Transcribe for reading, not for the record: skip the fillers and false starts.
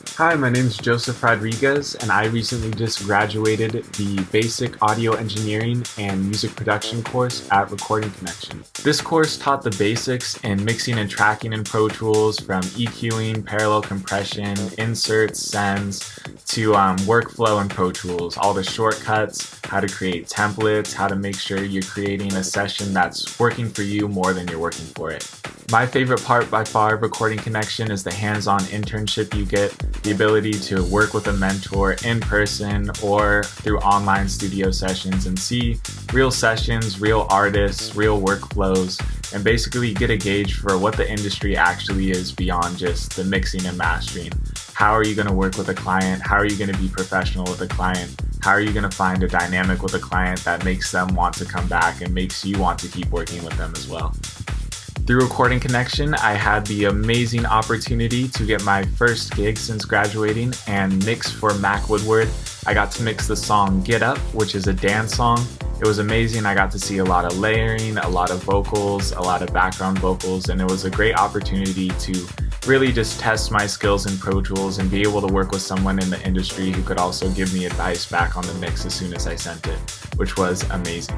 Hi, my name is Joseph Rodriguez, and I recently just graduated the Basic Audio Engineering and Music Production course at Recording Connection. This course taught the basics in mixing and tracking in Pro Tools, from EQing, parallel compression, inserts, sends, to workflow in Pro Tools, all the shortcuts, how to create templates, how to make sure you're creating a session that's working for you more than you're working for it. My favorite part by far of Recording Connection is the hands-on internship you get, the ability to work with a mentor in person or through online studio sessions and see real sessions, real artists, real workflows, and basically get a gauge for what the industry actually is beyond just the mixing and mastering. How are you going to work with a client? How are you going to be professional with a client? How are you going to find a dynamic with a client that makes them want to come back and makes you want to keep working with them as well? Through Recording Connection, I had the amazing opportunity to get my first gig since graduating and mix for Mack Woodward. I got to mix the song Get Up, which is a dance song. It was amazing. I got to see a lot of layering, a lot of vocals, a lot of background vocals, and it was a great opportunity to really just test my skills in Pro Tools and be able to work with someone in the industry who could also give me advice back on the mix as soon as I sent it, which was amazing.